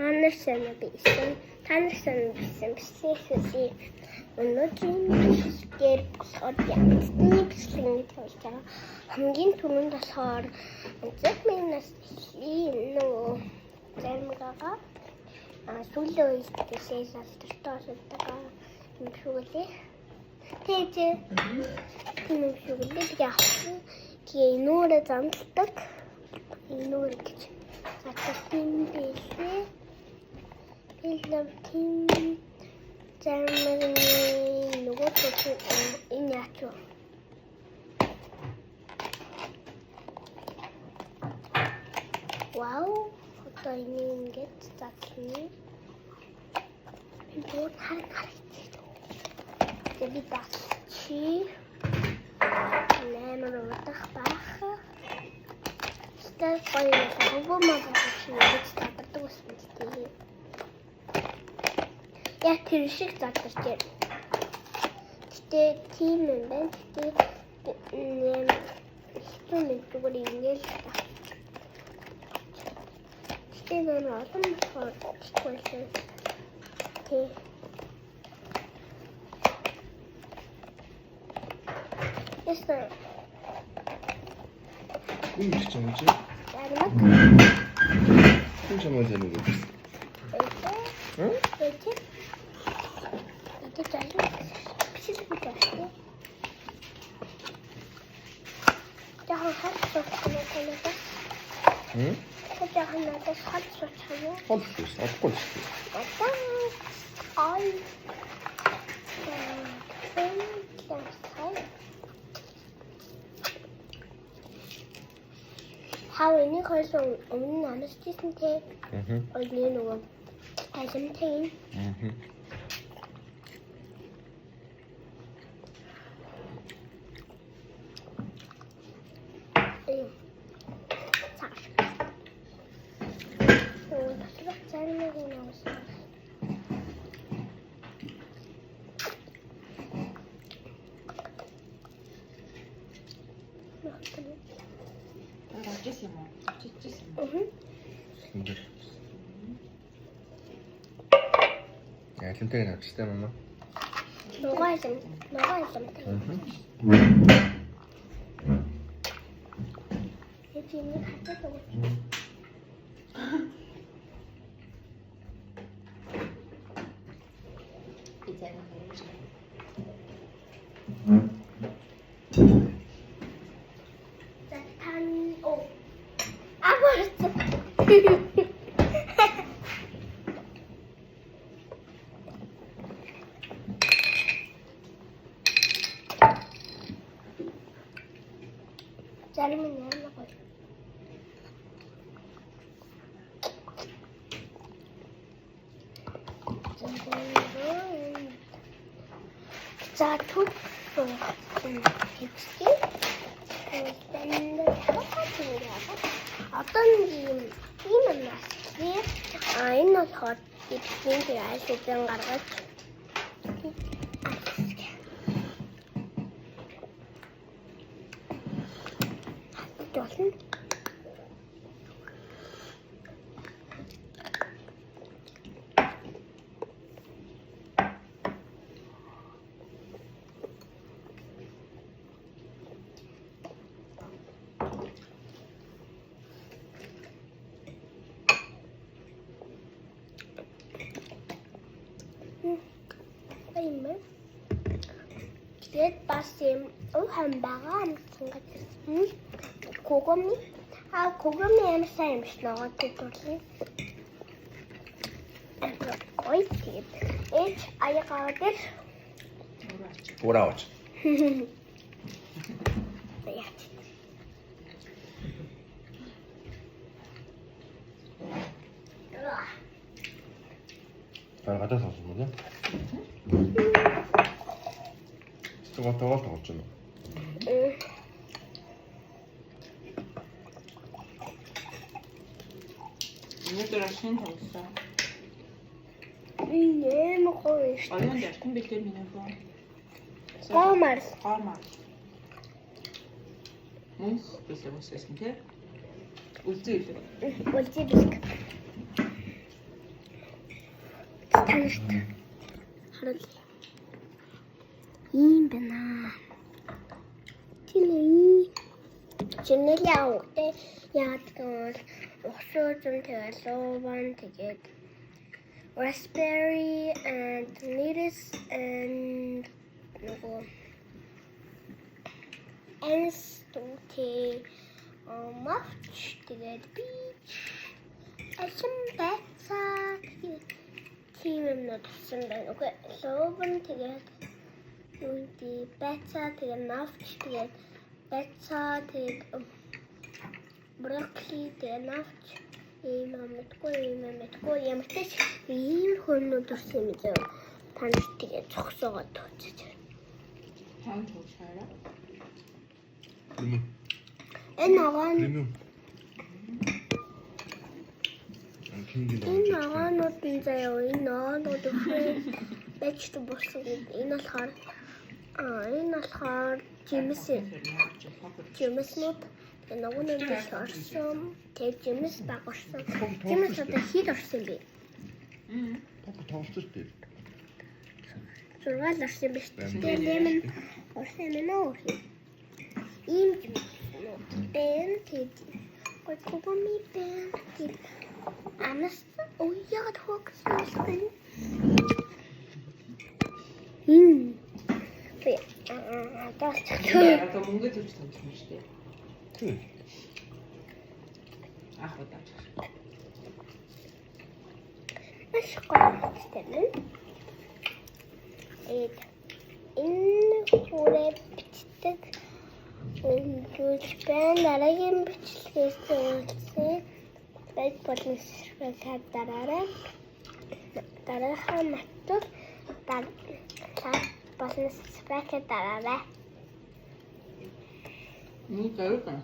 Andersen bissen. Andersen bissen. Өнөөдрийн дээр болохоор янзны бичлэгийг тавьж байгаа. Хамгийн түрүүнд болохоор зэкмэнэс нөгөө зэрмгагаа сүүлийн үед гэсэн салдартаа асуудаг юм шүү лээ. Тэгэж юм шүү лээ. Тэгээ нүүрэ замтдаг. Нүүрэ гэж затсан билээ. Билээ тийм Germany нөгөө энэ яач вэ? Вау, одоо энэ ингэж задлаа. Энэ харагдчих. Тэгээд чи нэмэр удах бах. Стал гоё хөвөмө гэж татдаг үстэй. Яг тэр шиг задарч байна. Гэтэ тийм юм байна. Гэтэ зүгээр ингээл та. Гэтэ нэг олон болохгүй. Тэ. Яста. Ինչ չեմ ուզում։ Արմակ։ Ինչ եմ ուզում ես։ Հա? Էդի։ Эти даже психологи. Я хочу что-то. Я хочу что-то. How any person only understands the or you know as a team. Ялантай навчтай мама. Ногоолом. Эцэг хатдаг. Затан о. Абарт. Зарим нь яана гоё. За тут хипси. Одоо юм нас. Энэ болохоор хипсийн айшуудын гаргаж болно. Ayun. Тэгээд бас юм ухан байгаа нэг когоми когоми юм сайн биш нөгөө төрлөө. Ой тийм. Эч аягаар Ураач. Яач. Гадаас авсан мөн. Тоогоо тоолж байна. Өнөөдөр ашиг тавьсан. Энэ гоё шүү. Оюун дээр бэлдээ миний фон. Гомар. Мөнх бэлдээ үссэн тий. Үлзий. Үлзий бэлдээ. Танарт харуул. Ийм байна. Чиний яавтай яадгаас усуусан тэгээд луван тэгээд raspberry and lettuce and нөгөө энстүти мавч тэгээд peach ачим бацаа тийм юм нутсан байна. Окей, луван тэгээд юунти бацаа тэгээд мавч тэгээд бацаа тэгээд брокколи тэгээд мавч Имамэтгүй ямар ч ийм хөрнүүд орсон юм зөө. Танарт тэгээд цогсоогоод тооцож байна. Хаан туушаараа. Энэ агаан Кингэн агаанууд нь заяа энэ агаанууд vegetables гэдэг. Энэ болохоор жимснүүд Ногоонод орсон. Тэгээд жимс баг орсон. Жимс одоо хэд орсон бэ? Папа тоостой дээ. Сургаал орсон биш. Тэгээд лемон орсон юм уу? Ийм жимс. Бэн тэгээд гомми бэн. Амас яагаад хогсон бэ? Одоо мөнгө төлж тавьсан шүү дээ. Тийм. Ах удаа. Ашгүй. Энэ хүрээ бичдэг. Жүлбэн дараагийн бичлэгээс үзсэн. Бэд болно ширхэг дараахан матур болно спекэ дараарай. Нэг зөрөг байна.